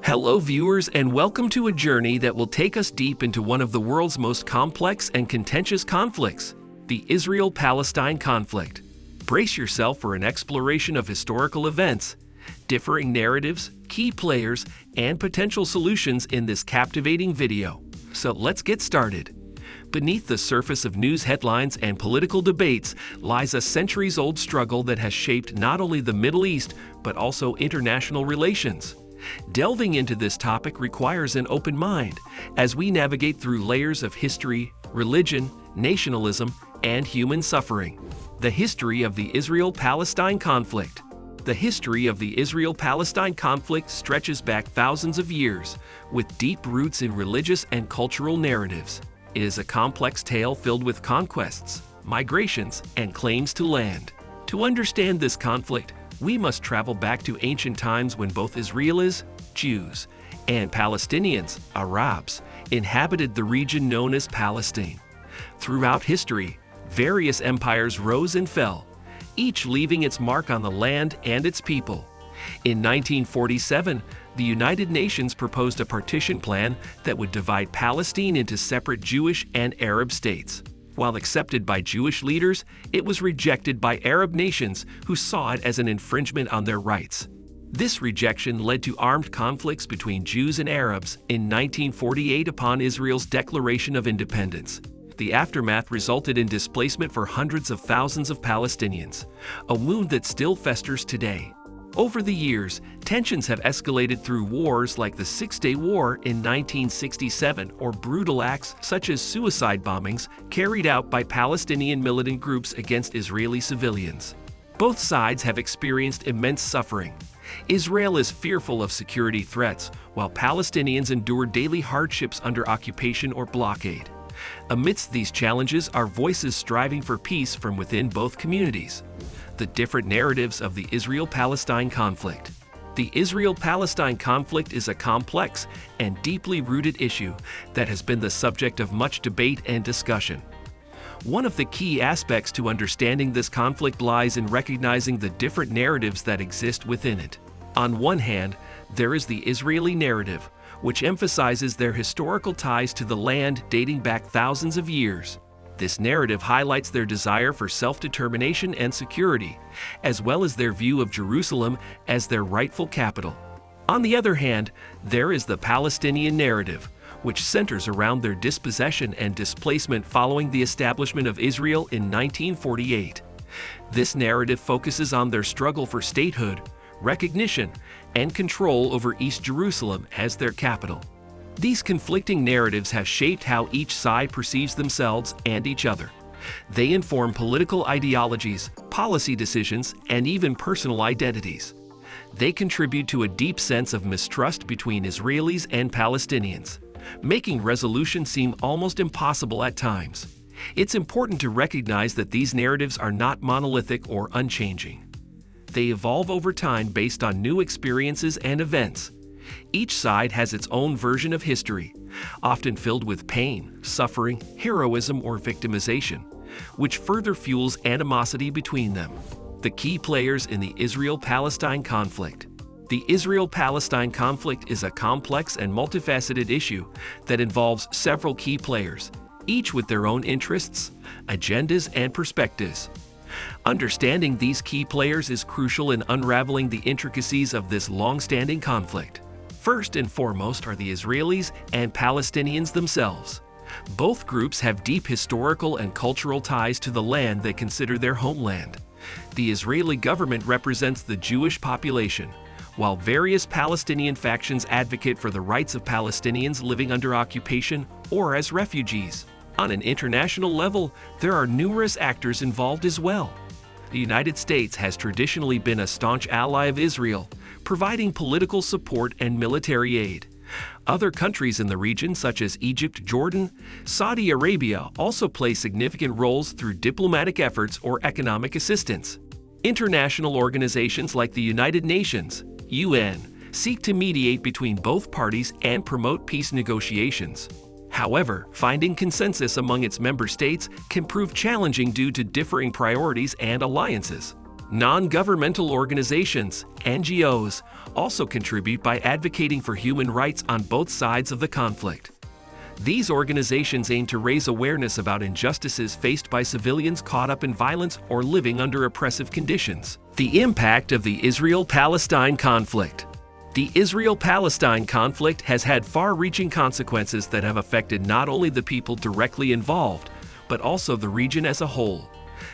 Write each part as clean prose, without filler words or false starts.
Hello viewers, and welcome to a journey that will take us deep into one of the world's most complex and contentious conflicts, the Israel-Palestine conflict. Brace yourself for an exploration of historical events, differing narratives, key players, and potential solutions in this captivating video. So let's get started. Beneath the surface of news headlines and political debates lies a centuries-old struggle that has shaped not only the Middle East, but also international relations. Delving into this topic requires an open mind as we navigate through layers of history, religion, nationalism, and human suffering. The history of the Israel-Palestine conflict. The history of the Israel-Palestine conflict stretches back thousands of years, with deep roots in religious and cultural narratives. It is a complex tale filled with conquests, migrations, and claims to land. To understand this conflict, we must travel back to ancient times when both Israelis, Jews, and Palestinians, Arabs, inhabited the region known as Palestine. Throughout history, various empires rose and fell, each leaving its mark on the land and its people. In 1947, the United Nations proposed a partition plan that would divide Palestine into separate Jewish and Arab states. While accepted by Jewish leaders, it was rejected by Arab nations who saw it as an infringement on their rights. This rejection led to armed conflicts between Jews and Arabs in 1948 upon Israel's declaration of independence. The aftermath resulted in displacement for hundreds of thousands of Palestinians, a wound that still festers today. Over the years, tensions have escalated through wars like the Six-Day War in 1967 or brutal acts such as suicide bombings carried out by Palestinian militant groups against Israeli civilians. Both sides have experienced immense suffering. Israel is fearful of security threats, while Palestinians endure daily hardships under occupation or blockade. Amidst these challenges are voices striving for peace from within both communities. The different narratives of the Israel-Palestine conflict. The Israel-Palestine conflict is a complex and deeply rooted issue that has been the subject of much debate and discussion. One of the key aspects to understanding this conflict lies in recognizing the different narratives that exist within it. On one hand, there is the Israeli narrative, which emphasizes their historical ties to the land dating back thousands of years. This narrative highlights their desire for self-determination and security, as well as their view of Jerusalem as their rightful capital. On the other hand, there is the Palestinian narrative, which centers around their dispossession and displacement following the establishment of Israel in 1948. This narrative focuses on their struggle for statehood, recognition, and control over East Jerusalem as their capital. These conflicting narratives have shaped how each side perceives themselves and each other. They inform political ideologies, policy decisions, and even personal identities. They contribute to a deep sense of mistrust between Israelis and Palestinians, making resolution seem almost impossible at times. It's important to recognize that these narratives are not monolithic or unchanging. They evolve over time based on new experiences and events. Each side has its own version of history, often filled with pain, suffering, heroism, or victimization, which further fuels animosity between them. The key players in the Israel-Palestine conflict. The Israel-Palestine conflict is a complex and multifaceted issue that involves several key players, each with their own interests, agendas, and perspectives. Understanding these key players is crucial in unraveling the intricacies of this long-standing conflict. First and foremost are the Israelis and Palestinians themselves. Both groups have deep historical and cultural ties to the land they consider their homeland. The Israeli government represents the Jewish population, while various Palestinian factions advocate for the rights of Palestinians living under occupation or as refugees. On an international level, there are numerous actors involved as well. The United States has traditionally been a staunch ally of Israel, providing political support and military aid. Other countries in the region, such as Egypt, Jordan, Saudi Arabia, also play significant roles through diplomatic efforts or economic assistance. International organizations like the United Nations, UN, seek to mediate between both parties and promote peace negotiations. However, finding consensus among its member states can prove challenging due to differing priorities and alliances. Non-governmental organizations, NGOs, also contribute by advocating for human rights on both sides of the conflict. These organizations aim to raise awareness about injustices faced by civilians caught up in violence or living under oppressive conditions. The impact of the Israel-Palestine conflict. The Israel-Palestine conflict has had far-reaching consequences that have affected not only the people directly involved, but also the region as a whole.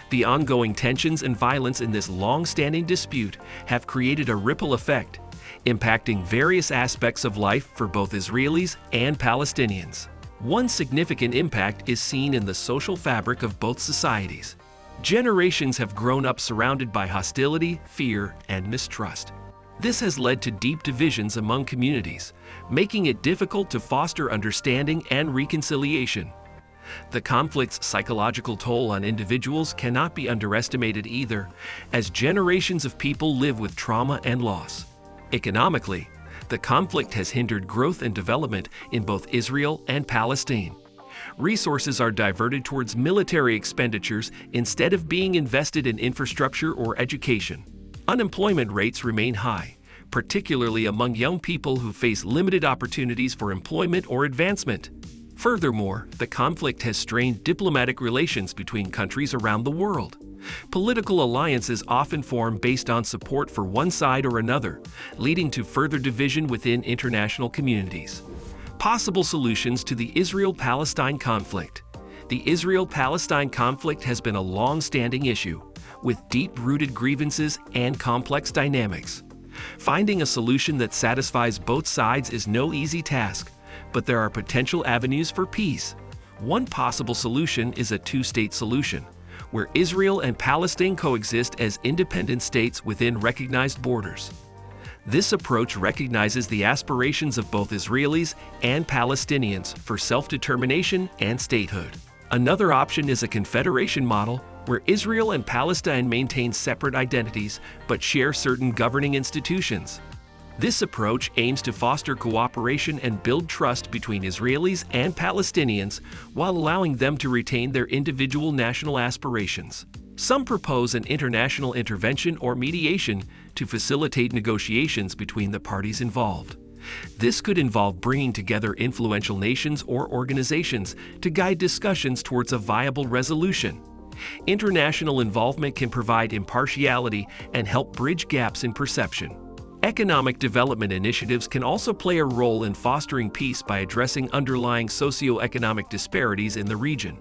The ongoing tensions and violence in this long-standing dispute have created a ripple effect, impacting various aspects of life for both Israelis and Palestinians. One significant impact is seen in the social fabric of both societies. Generations have grown up surrounded by hostility, fear, and mistrust. This has led to deep divisions among communities, making it difficult to foster understanding and reconciliation. The conflict's psychological toll on individuals cannot be underestimated either, as generations of people live with trauma and loss. Economically, the conflict has hindered growth and development in both Israel and Palestine. Resources are diverted towards military expenditures instead of being invested in infrastructure or education. Unemployment rates remain high, particularly among young people who face limited opportunities for employment or advancement. Furthermore, the conflict has strained diplomatic relations between countries around the world. Political alliances often form based on support for one side or another, leading to further division within international communities. Possible solutions to the Israel-Palestine conflict. The Israel-Palestine conflict has been a long-standing issue, with deep-rooted grievances and complex dynamics. Finding a solution that satisfies both sides is no easy task, but there are potential avenues for peace. One possible solution is a two-state solution, where Israel and Palestine coexist as independent states within recognized borders. This approach recognizes the aspirations of both Israelis and Palestinians for self-determination and statehood. Another option is a confederation model, where Israel and Palestine maintain separate identities but share certain governing institutions. This approach aims to foster cooperation and build trust between Israelis and Palestinians while allowing them to retain their individual national aspirations. Some propose an international intervention or mediation to facilitate negotiations between the parties involved. This could involve bringing together influential nations or organizations to guide discussions towards a viable resolution. International involvement can provide impartiality and help bridge gaps in perception. Economic development initiatives can also play a role in fostering peace by addressing underlying socioeconomic disparities in the region.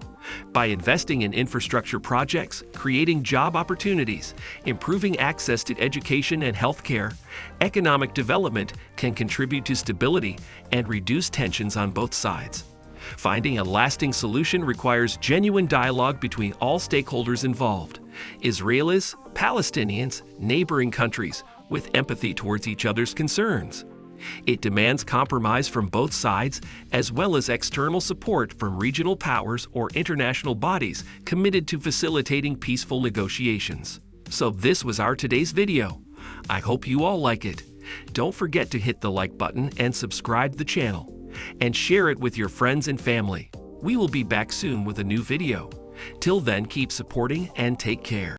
By investing in infrastructure projects, creating job opportunities, improving access to education and healthcare, economic development can contribute to stability and reduce tensions on both sides. Finding a lasting solution requires genuine dialogue between all stakeholders involved: Israelis, Palestinians, neighboring countries, with empathy towards each other's concerns. It demands compromise from both sides, as well as external support from regional powers or international bodies committed to facilitating peaceful negotiations. So this was our today's video. I hope you all like it. Don't forget to hit the like button and subscribe to the channel, and share it with your friends and family. We will be back soon with a new video. Till then, keep supporting and take care.